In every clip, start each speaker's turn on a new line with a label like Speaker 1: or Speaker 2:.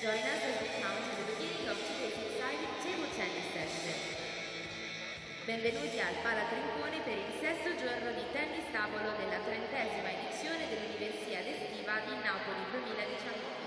Speaker 1: Join us as we count to the beginning of today's exciting table tennis session. Benvenuti al Palatrincone per il sesto giorno di tennis tavolo della 30ª edizione dell'Universiade estiva di Napoli 2019.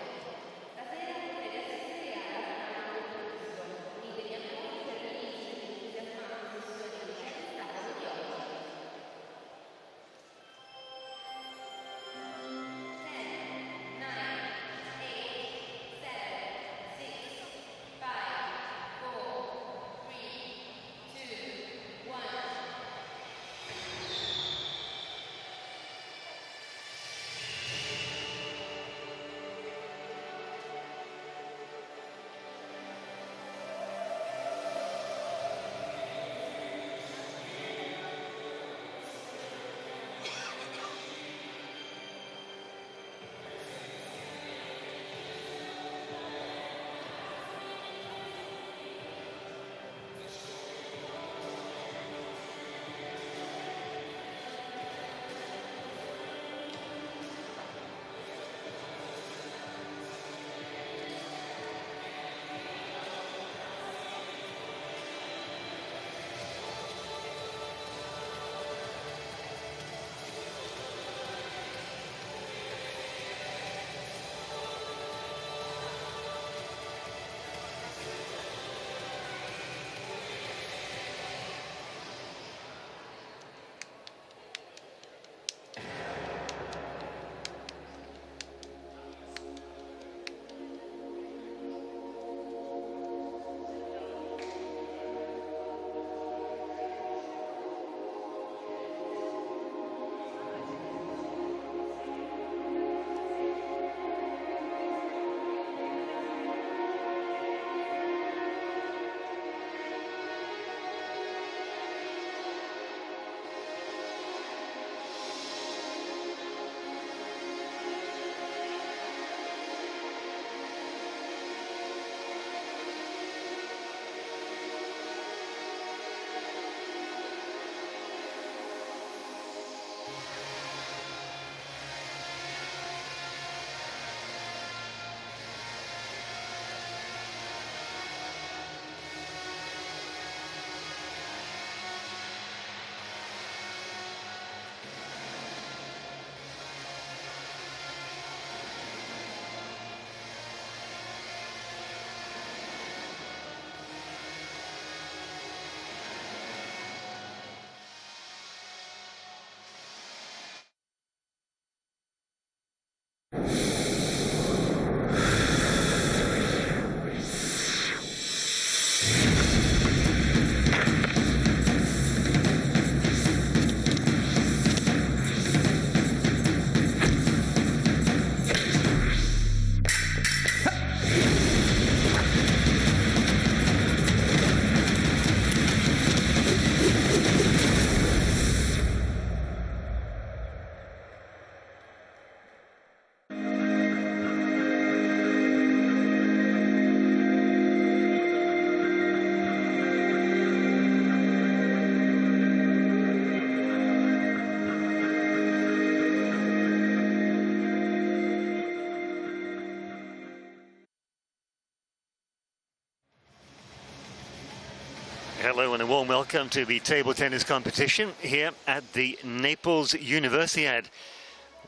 Speaker 2: Hello and a warm welcome to the table tennis competition here at the Naples Universiade.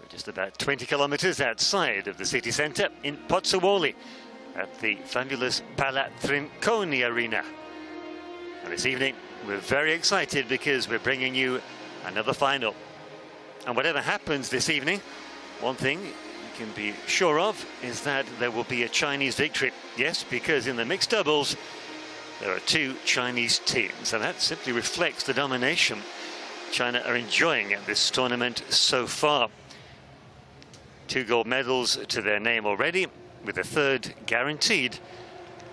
Speaker 2: We're just about 20 kilometers outside of the city centre in Pozzuoli at the fabulous Palatrincone Arena. And this evening we're very excited because we're bringing you another final. And whatever happens this evening, one thing you can be sure of is that there will be a Chinese victory. Yes, because in the mixed doubles there are two Chinese teams, and that simply reflects the domination China are enjoying at this tournament so far. 2 gold medals to their name already, with a third guaranteed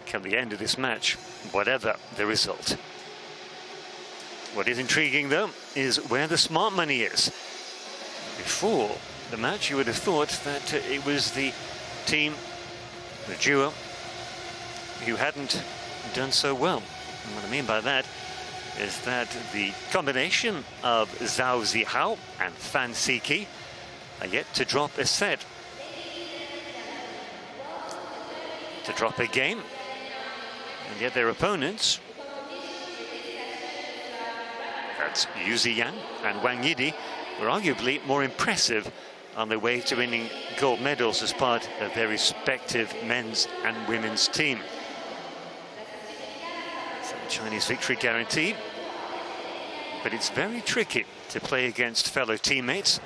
Speaker 2: come the end of this match, whatever the result. What is intriguing, though, is where the smart money is. Before the match, you would have thought that it was the team, the duo, who hadn't done so well. And what I mean by that is that the combination of Zhao Zihao and Fan Siki are yet to drop a set. to drop a game, and yet their opponents, that's Yu Ziyang and Wang Yidi, were arguably more impressive on their way to winning gold medals as part of their respective men's and women's team. So the Chinese victory guaranteed, but it's very tricky to play against fellow teammates.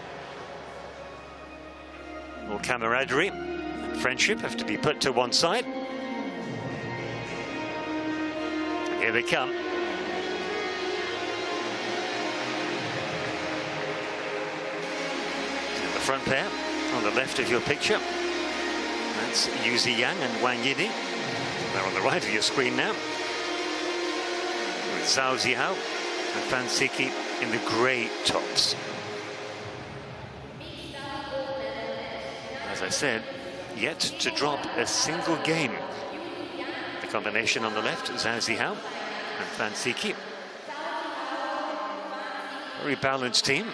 Speaker 2: All camaraderie and friendship have to be put to one side. And here they come. And the front pair on the left of your picture. That's Yu Ziyang and Wang Yidi. They're on the right of your screen now. With Zhao Zihao and Fan Siki in the grey tops. As I said, yet to drop a single game. The combination on the left, Zhao Zihao and Fan Siki. Very balanced team.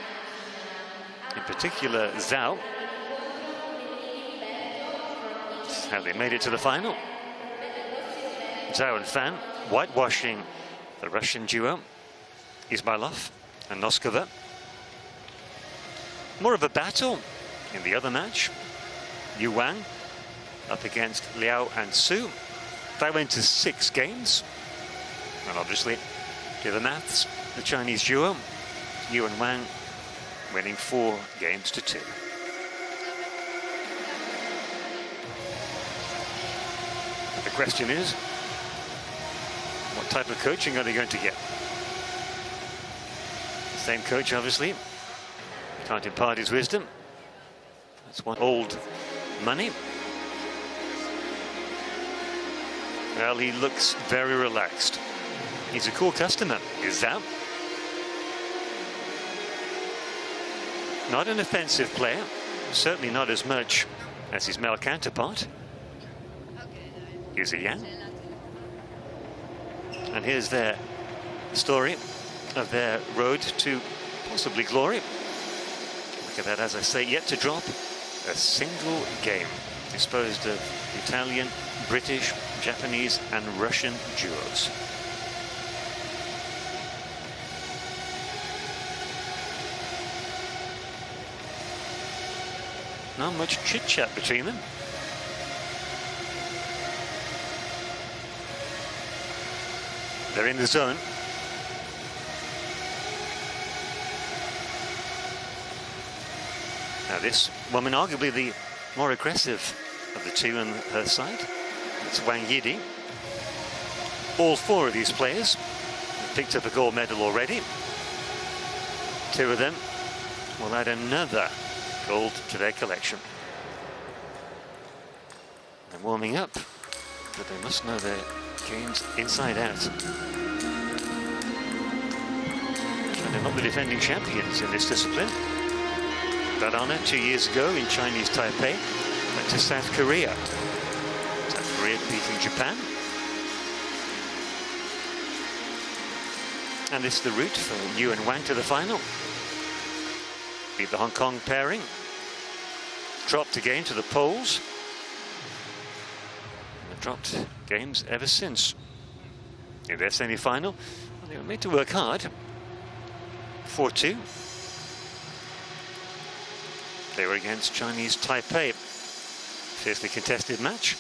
Speaker 2: In particular, Zhao. That's how they made it to the final. Zhao and Fan whitewashing the Russian duo, Ismailov and Noskova. More of a battle in the other match. Yu Wang up against Liao and Su. That went to 6 games. And obviously, do the maths, the Chinese duo, Yu and Wang, winning 4 games to 2. But the question is, what type of coaching are they going to get? Same coach, obviously. Can't impart his wisdom. That's one old money. Well, he looks very relaxed. He's a cool customer, is Zhao. Not an offensive player, certainly not as much as his male counterpart, Yu Ziyang. And here's their story of their road to possibly glory. Look at that, as I say, yet to drop a single game, disposed of Italian, British, Japanese and Russian duos. Not much chit-chat between them. They're in the zone. Now this woman, arguably the more aggressive of the two on her side. It's Wang Yidi. All 4 of these players have picked up a gold medal already. 2 of them will add another gold to their collection. They're warming up, but they must know their games inside out. And they're not the defending champions in this discipline. That honor 2 years ago in Chinese Taipei went to South Korea. South Korea beating Japan. And this is the route for Yu and Wang to the final. Beat the Hong Kong pairing. Dropped again to the Poles. And they've dropped games ever since. In their semi-final, well, they were made to work hard. 4-2. They were against Chinese Taipei. Fiercely contested match.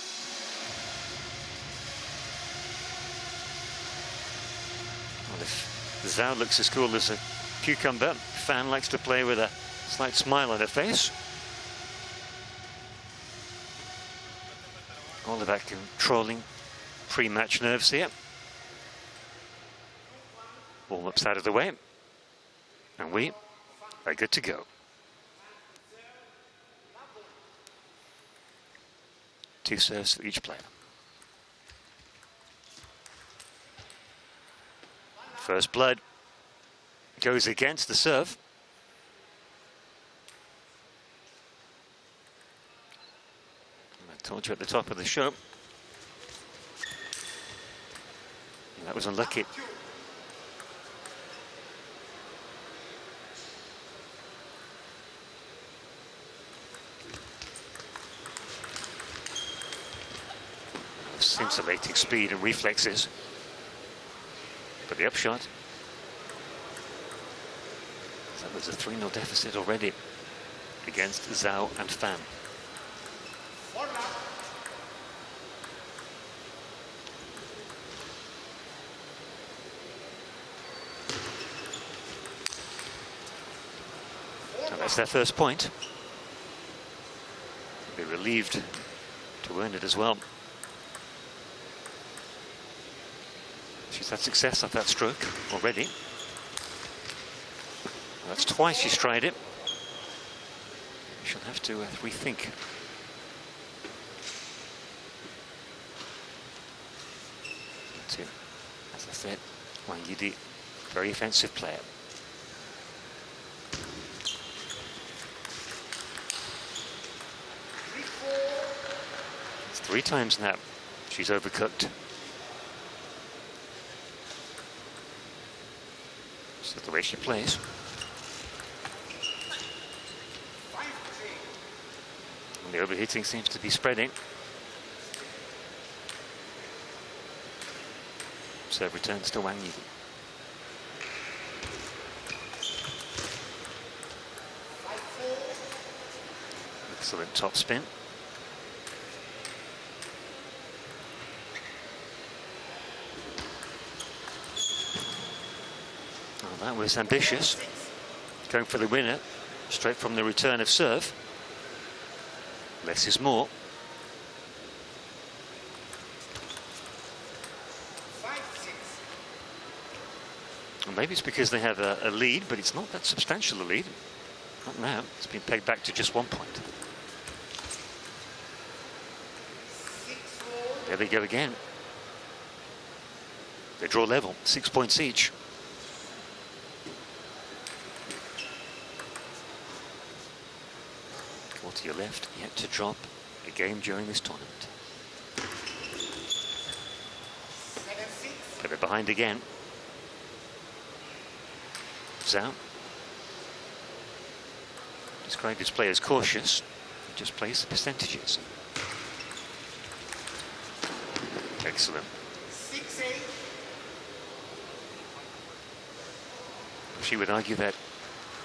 Speaker 2: Well, if Zhao looks as cool as a cucumber, Fan likes to play with a slight smile on her face. All about controlling pre-match nerves here. Ball ups out of the way. And we are good to go. 2 serves for each player. First blood goes against the serve. I told you at the top of the show. That was unlucky. scintillating speed and reflexes. But the upshot, that was a 3-0 deficit already against Zhao and Fan. And that's their first point. They'll be relieved to earn it as well. She's had success off that stroke already. That's twice she's tried it. She'll have to rethink. So, as I said, Wang Yidi, very offensive player. It's 3 times now she's overcooked. This is the way she plays. And the overheating seems to be spreading. Serve returns to Wang Yidi. Excellent top spin. Oh, that was ambitious. Going for the winner, straight from the return of serve. Less is more. Well, maybe it's because they have a lead, but it's not that substantial a lead. Not now. It's been pegged back to just 1 point. There they go again. They draw level, 6 points each. Go to your left, yet to drop a game during this tournament. But they're behind again. Zhao described his play as cautious. He just plays the percentages. Excellent.
Speaker 3: 6-8.
Speaker 2: She would argue that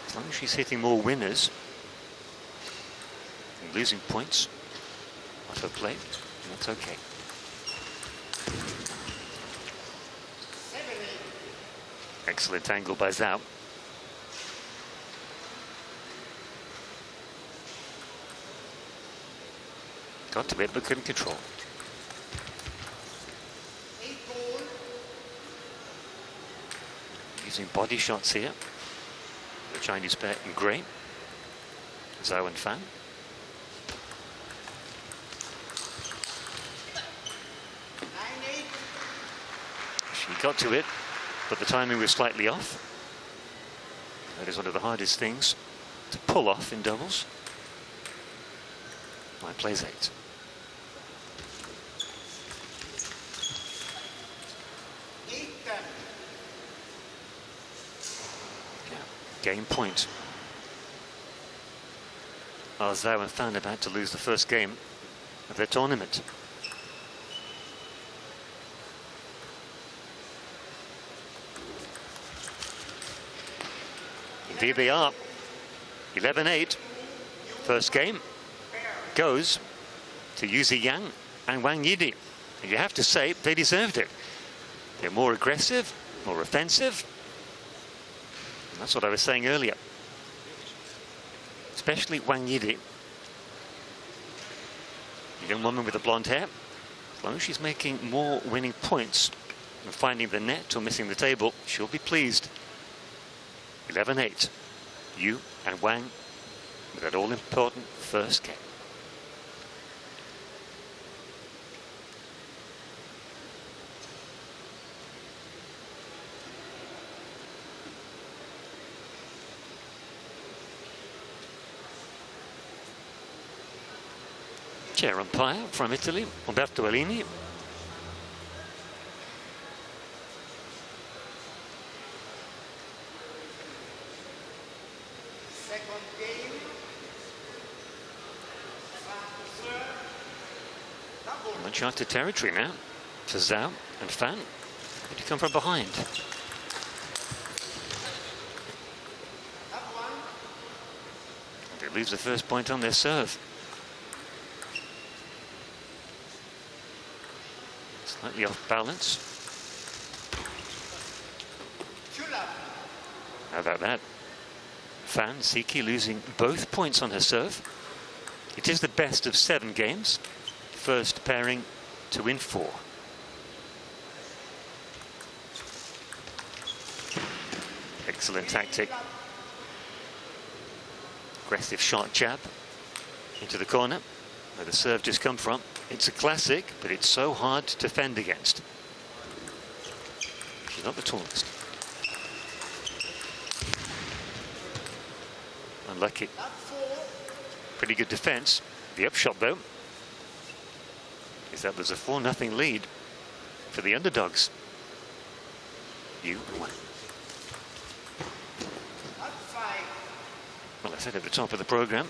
Speaker 2: as long as she's hitting more winners and losing points off her play, that's okay.
Speaker 3: 7-8.
Speaker 2: Excellent angle by Zhao. Got to it but couldn't control.
Speaker 3: 8-ball.
Speaker 2: Using body shots here. The Chinese pair in grey. Zhao and Fan. She got to it, but the timing was slightly off. That is one of the hardest things to pull off in doubles. My plays 8. Game point. Are Zhao and Fan about to lose the first game of their tournament? Indeed they are. 11-8. First game goes to Yu Ziyang and Wang Yidi. And you have to say they deserved it. They're more aggressive, more offensive. And that's what I was saying earlier. Especially Wang Yidi. The young woman with the blonde hair. As long as she's making more winning points and finding the net or missing the table, she'll be pleased. 11-8. Yu and Wang with that all-important first game. Chair umpire from Italy, Umberto Bellini.
Speaker 3: Second game. Serve.
Speaker 2: Uncharted territory now for Zhao and Fan. But you come from behind. They lose the first point on their serve. Slightly off balance. How about that? Fan Siki losing both points on her serve. It is the best of 7 games. First pairing to win 4. Excellent tactic. Aggressive shot jab into the corner where the serve just come from. It's a classic, but it's so hard to defend against. She's not the tallest. Unlucky. Pretty good defense. The upshot, though, is that there's a 4-0 lead for the underdogs. Well, I said at the top of the program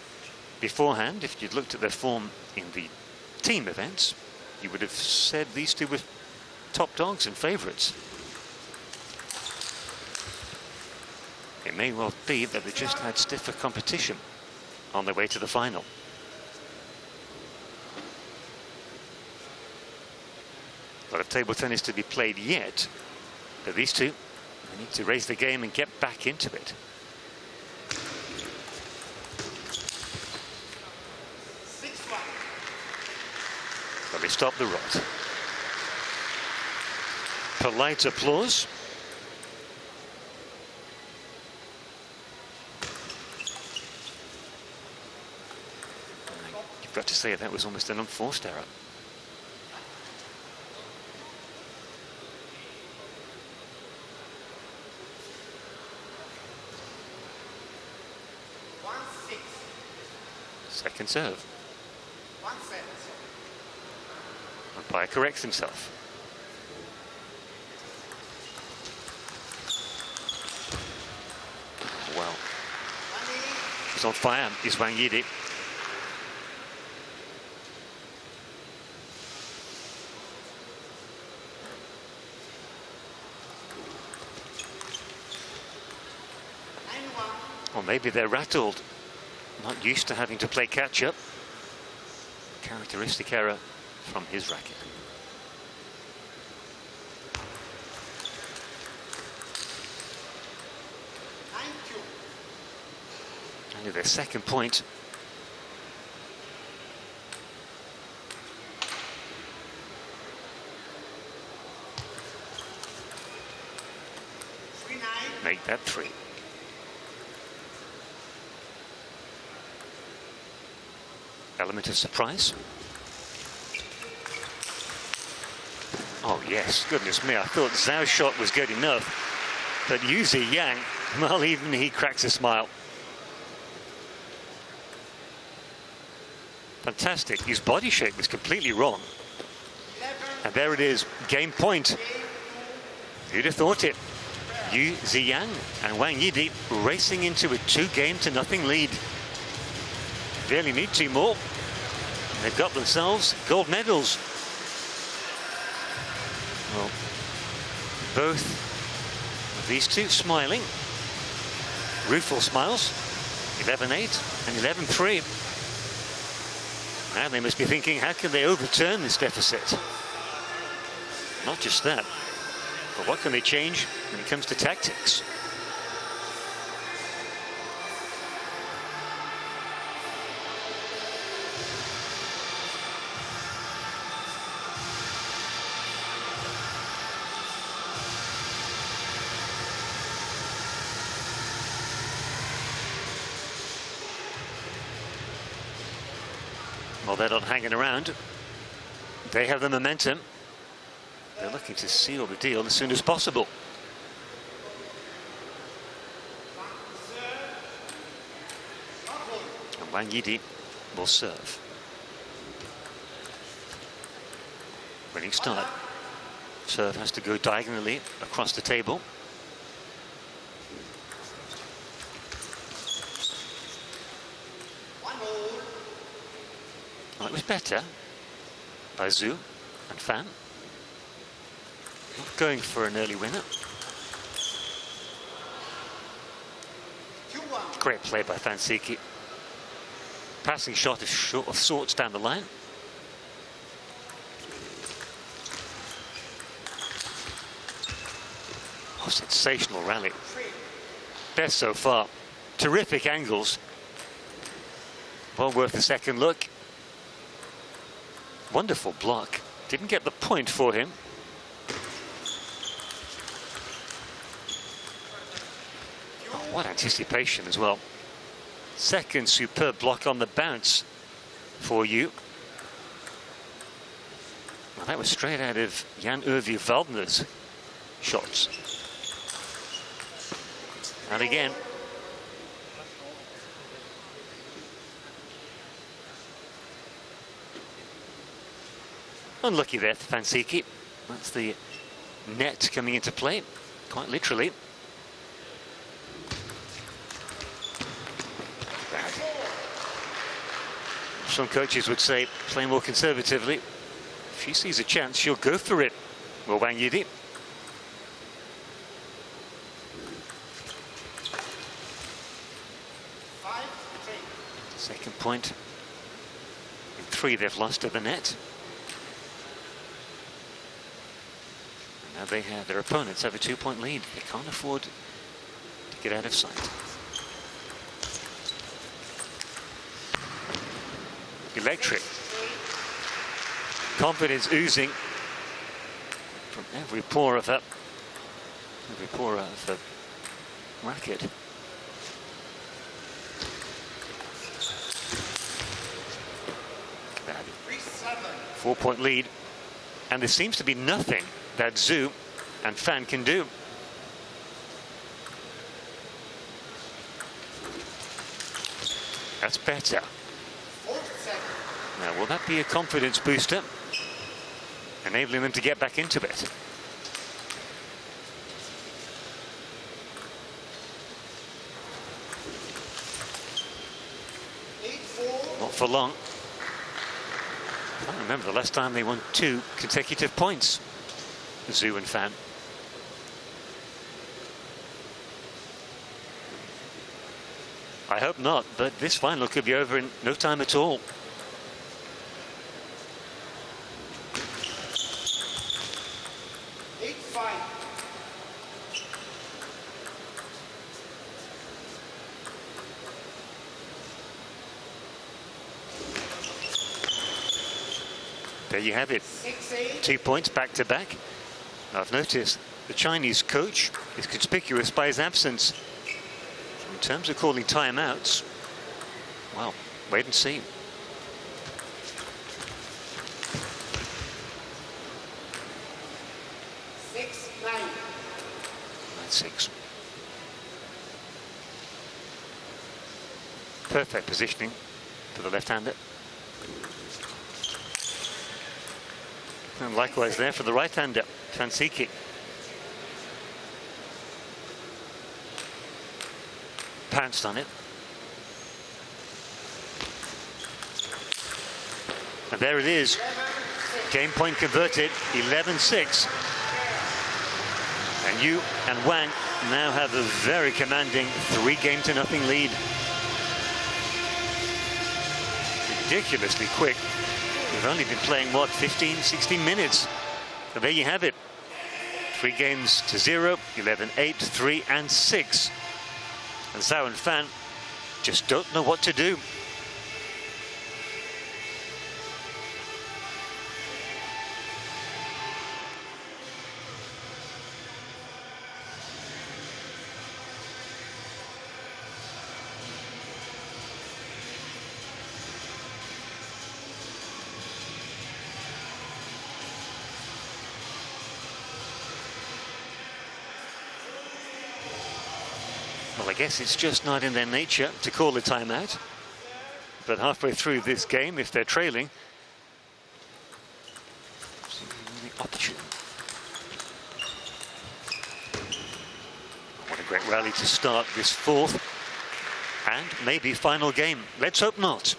Speaker 2: beforehand, if you'd looked at their form in the team events, you would have said these two were top dogs and favourites. It may well be that they just had stiffer competition on their way to the final. A lot of table tennis to be played yet, but these two need to raise the game and get back into it. But they stop the rot. Polite applause. You've got to say that was almost an unforced error. Second serve. Umpire corrects himself. Well, he's on fire, is Wang Yidi. Or maybe they're rattled. Not used to having to play catch-up. Characteristic error from his racket. Only their second point. Make that 3. Element of surprise. Oh yes, goodness me, I thought Zhao's shot was good enough, but Yu Ziyang, well, even he cracks a smile. Fantastic. His body shape was completely wrong. And there it is, game point. Who'd have thought it? Yu Ziyang and Wang Yidi racing into a 2-0 lead. Barely need 2 more. They've got themselves gold medals. Well, both of these two smiling. Rueful smiles. 11-8 and 11-3. Now they must be thinking, how can they overturn this deficit? Not just that, but what can they change when it comes to tactics? Well, they're not hanging around. They have the momentum. They're looking to seal the deal as soon as possible. And Wang Yidi will serve. Winning start. Serve has to go diagonally across the table. Well, it was better. by Zhu and Fan. Not going for an early winner.
Speaker 3: 2-1.
Speaker 2: Great play by Fansiki. Passing shot of sorts down the line. Oh, sensational rally.
Speaker 3: 3.
Speaker 2: Best so far. Terrific angles. Well worth a second look. Wonderful block. Didn't get the point for him. Oh, what anticipation as well. Second superb block on the bounce for you. Well, that was straight out of Jan-Urvi Waldner's shots. And again, unlucky there for Fansiki. That's the net coming into play, quite literally. Bad. Some coaches would say, play more conservatively. If she sees a chance, she'll go for it. Well, Wang Yidi. Second point. In 3 they've lost to the net. And now they have, their opponents have a 2-point lead. They can't afford to get out of sight. Electric. Confidence oozing from every pore of her racket. That 4-point lead, and there seems to be nothing that Zhu and Fan can do. That's better. Now, will that be a confidence booster, enabling them to get back into it? Not for long. I can't remember the last time they won 2 consecutive points, Zhu and Fan. I hope not, but this final could be over in no time at all. There you have it. 2 points back to back. I've noticed the Chinese coach is conspicuous by his absence. In terms of calling timeouts, well, wait and see. That's 6. Perfect positioning for the left-hander. And likewise there for the right-hander, Fansiki. Pounced on it. And there it is. Game point converted, 11-6. And Yu and Wang now have a very commanding 3-0 lead. Ridiculously quick. We've only been playing, what, 15, 16 minutes. So there you have it. 3-0, 11-8, 3 and 6. And Zhao and Fan just don't know what to do. Well, I guess it's just not in their nature to call a timeout. But halfway through this game, if they're trailing, seemingly opportune. What a great rally to start this 4th and maybe final game. Let's hope not.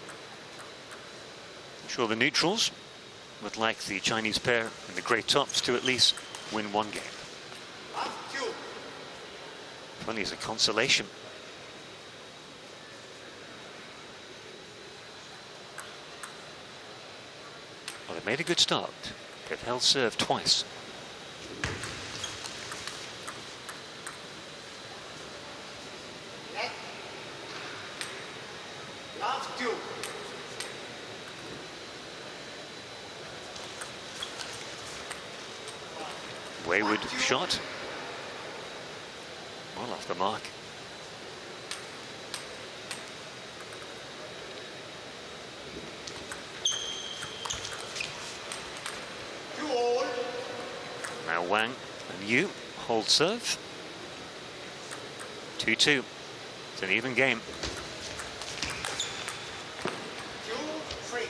Speaker 2: I'm sure the neutrals would like the Chinese pair in the grey tops to at least win one game.
Speaker 3: Last two.
Speaker 2: Funny as a consolation. Well, they made a good start. They've held serve twice.
Speaker 3: Net. Last two.
Speaker 2: Wayward shot. Well off the mark. Now Wang and Yu hold serve. 2-2. It's an even game.
Speaker 3: 2-3.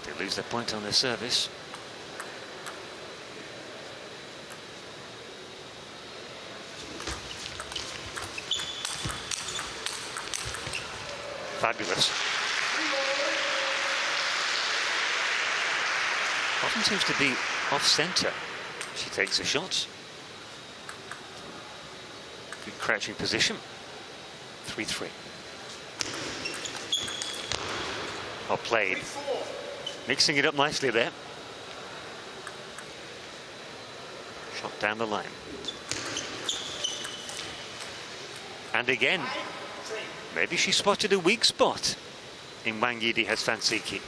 Speaker 2: They lose their point on their service. Fabulous. Often seems to be off centre. She takes a shot. Good crouching position. 3-3. Well played.
Speaker 3: 3-4.
Speaker 2: Mixing it up nicely there. Shot down the line. And again,
Speaker 3: 5-3.
Speaker 2: maybe she spotted a weak spot in Wang Yidi's Fansiki.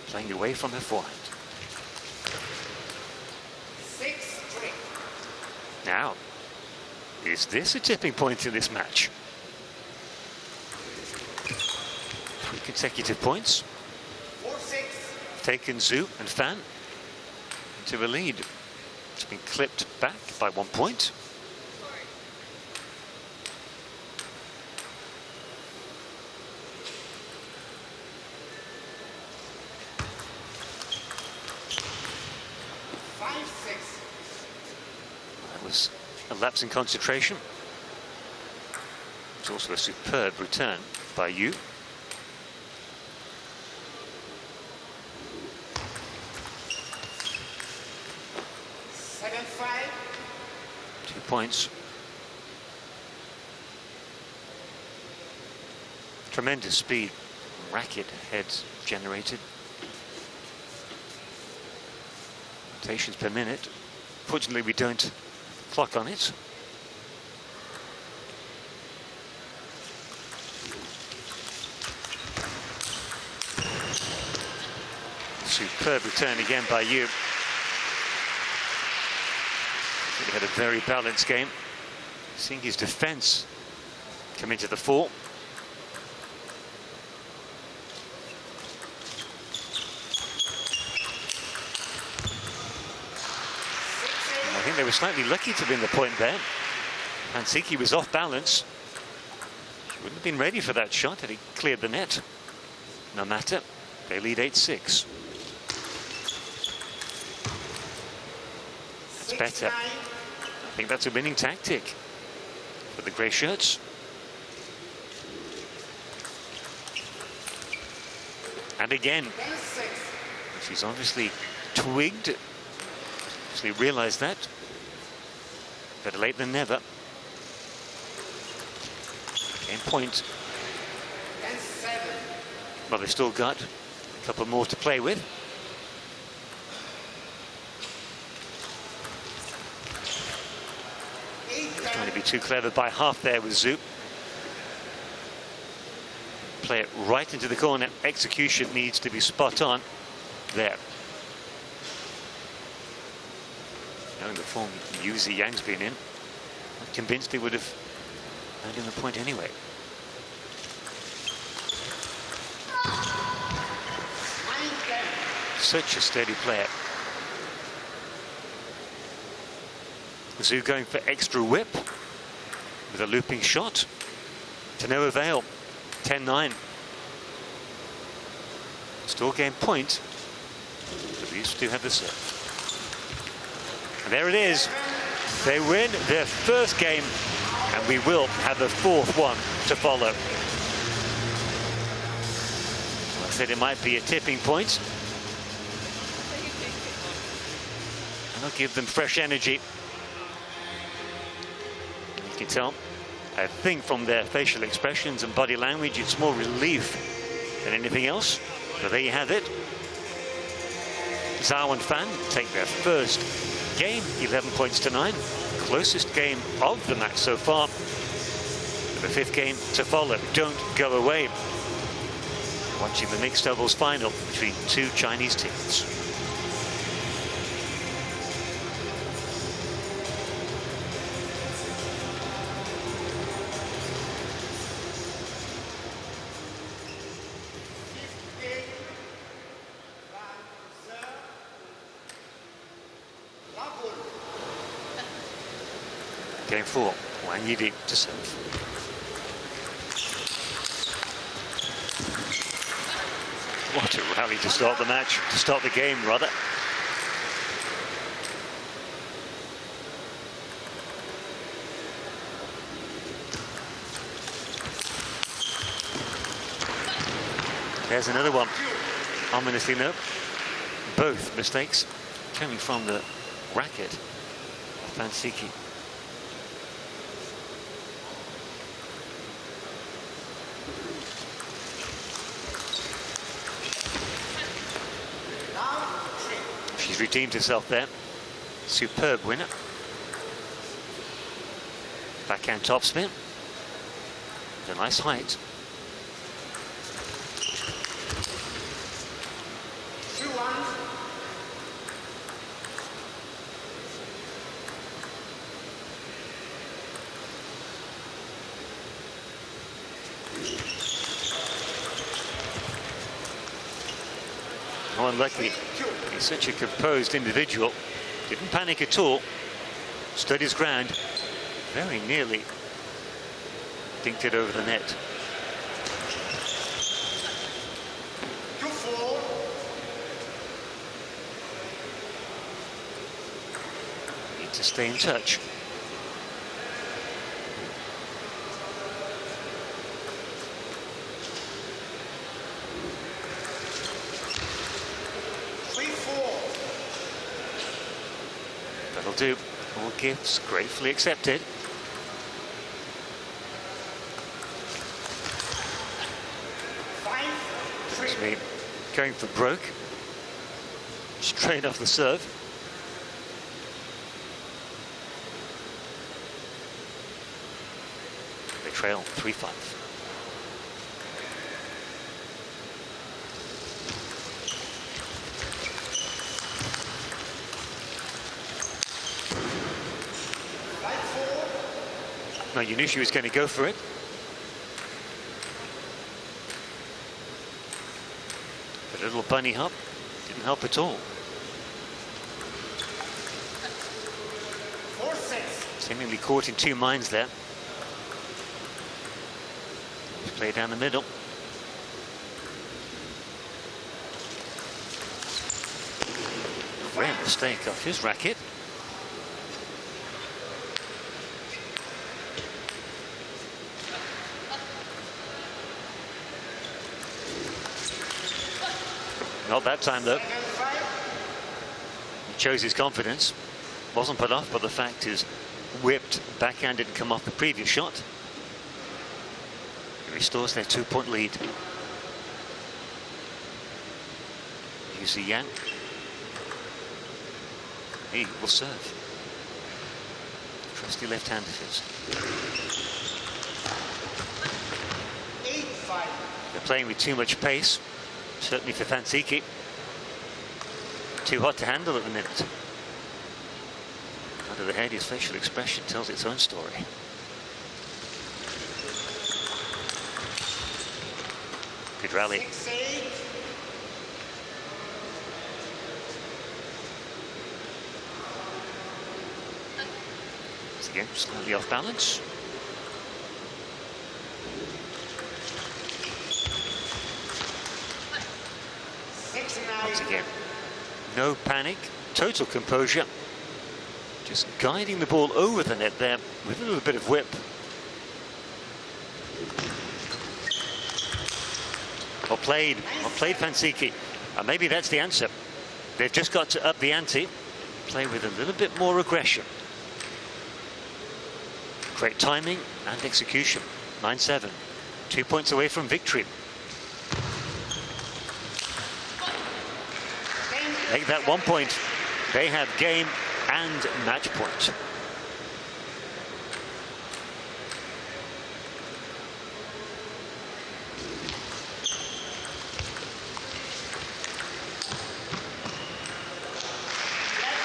Speaker 2: Playing away from her forehand.
Speaker 3: 6-3.
Speaker 2: Now, is this a tipping point in this match? 3 consecutive points.
Speaker 3: 4-6.
Speaker 2: Taken Zhu and Fan to a lead. It's been clipped back by 1 point. That was a lapse in concentration. It's also a superb return by Yu. Points. Tremendous speed, racket heads generated. Rotations per minute. Fortunately, we don't clock on it. Superb return again by Yu. He had a very balanced game. Seeing his defense come into the fore. I think they were slightly lucky to win the point there. Fansiki was off balance. She wouldn't have been ready for that shot had he cleared the net. No matter, they lead 8-6. That's better. I think that's a winning tactic for the grey shirts. And again, she's obviously twigged, obviously realised that. Better late than never. Game point. Well, they've still got a couple more to play with. Trying to be too clever by half there with Zhu. Play it right into the corner. Execution needs to be spot on there. Knowing the form Yu Ziyang's been in, I'm convinced he would have earned him the point anyway. Such a steady player. Zhu going for extra whip with a looping shot. To no avail. 10-9. Still game point. But these two have the serve. And there it is. They win their first game, and we will have a fourth one to follow. thinks that it might be a tipping point. And it'll give them fresh energy. You can tell, I think, from their facial expressions and body language, it's more relief than anything else. So there you have it. Zhao and Fan take their first game, 11 points to 9. Closest game of the match so far. The fifth game to follow. Don't go away. Watching the mixed doubles final between two Chinese teams. Game 4, Wang Yidi to serve. What a rally to start the match, to start the game rather. There's another one. Ominously no. Both mistakes coming from the racket of Fansiki. She's redeemed herself there. Superb winner. Backhand topspin. A nice height. How unlucky. He's such a composed individual. Didn't panic at all. Stood his ground. Very nearly dinked it over the net. Need to stay in touch. That'll do. All gifts gratefully accepted. That's me going for broke. Straight off the serve. They trail 3-5. Now you knew she was going to go for it. But a little bunny hop didn't help at all.
Speaker 3: 4-6.
Speaker 2: Seemingly caught in two minds there. Play down the middle. Rare mistake off his racket. Not that time though. He chose his confidence. Wasn't put off by the fact his whipped backhand didn't come off the previous shot. He restores their 2-point lead. Yu Yang. He will serve. Trusty left hand of his.
Speaker 3: 8-5.
Speaker 2: They're playing with too much pace. Certainly for Fansiki. Too hot to handle at the minute. Under the head, his facial expression tells its own story. Good rally.
Speaker 3: 6-8.
Speaker 2: Once again, slightly off balance. Once again, no panic, total composure. Just guiding the ball over the net there with a little bit of whip. or played Fansiki. And maybe that's the answer. They've just got to up the ante, play with a little bit more aggression. Great timing and execution. 9-7, 2 points away from victory. Make that 1 point. They have game and match point.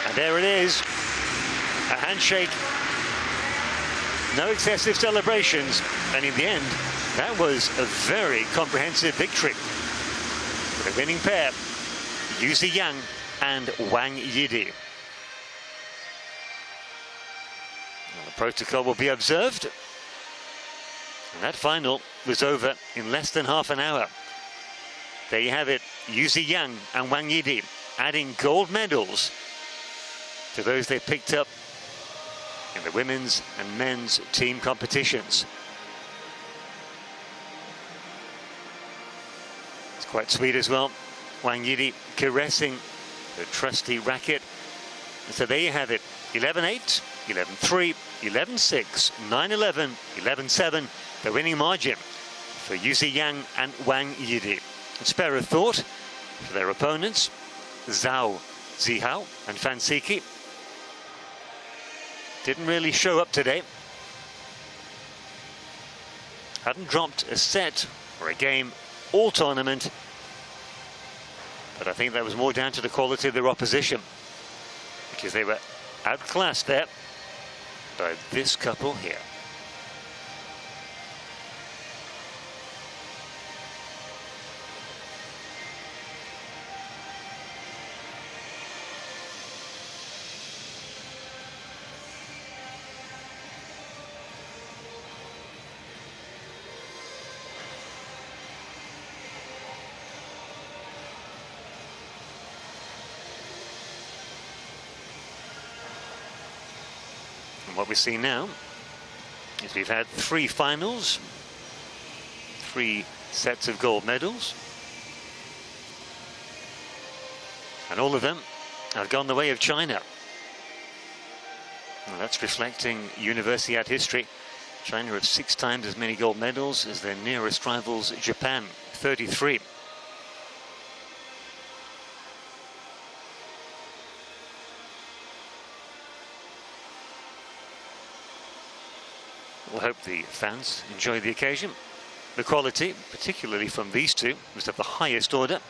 Speaker 2: And there it is, a handshake. No excessive celebrations, and in the end, that was a very comprehensive victory for the winning pair, Yuzi Yang and Wang Yidi. Well, the protocol will be observed, and that final was over in less than half an hour. There you have it, Yuzi Yang and Wang Yidi adding gold medals to those they picked up in the women's and men's team competitions. It's quite sweet as well. Wang Yidi caressing the trusty racket. And so there you have it, 11-8, 11-3, 11-6, 9-11, 11-7, the winning margin for Yuzi Yang and Wang Yidi. And spare a thought for their opponents, Zhao Zihao and Fansiki. Didn't really show up today. Hadn't dropped a set or a game all tournament. But I think that was more down to the quality of their opposition, because they were outclassed there by this couple here. And what we see now is we've had 3 finals, 3 sets of gold medals, and all of them have gone the way of China. Well, that's reflecting Universiade history. China have 6 times as many gold medals as their nearest rivals, Japan, 33. We'll hope the fans enjoy the occasion. The quality, particularly from these two, was of the highest order.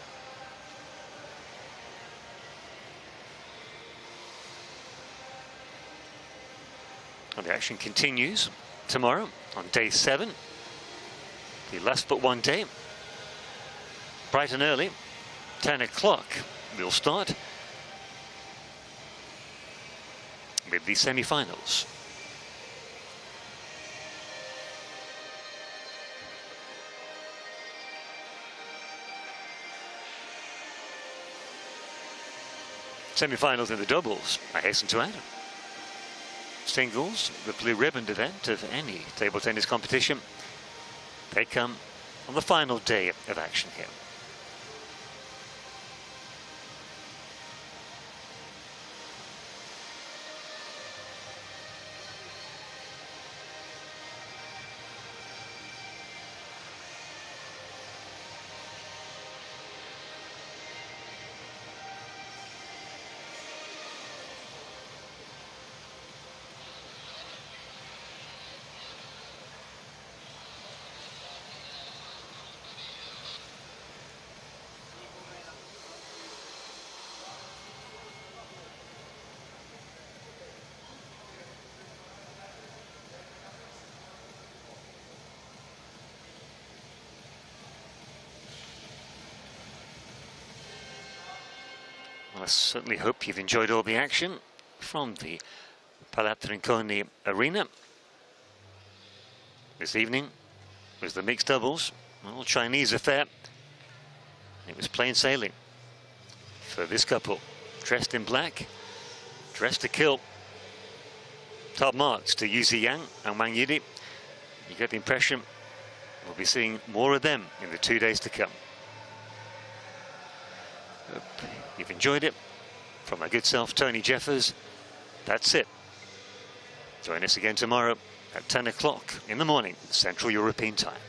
Speaker 2: And the action continues tomorrow on day 7. The last but one day. Bright and early, 10 o'clock, we'll start with the semi-finals. Semi-finals in the doubles, I hasten to add. Singles, the blue ribbon event of any table tennis competition, they come on the final day of action here. I certainly hope you've enjoyed all the action from the Palatrinconi Arena. This evening was the mixed doubles, an all Chinese affair. It was plain sailing for this couple, dressed in black, dressed to kill. Top marks to Yuzi Yang and Wang Yidi. You get the impression we'll be seeing more of them in the 2 days to come. you've enjoyed it. From my good self, Tony Jeffers, that's it. Join us again tomorrow at 10 o'clock in the morning, Central European Time.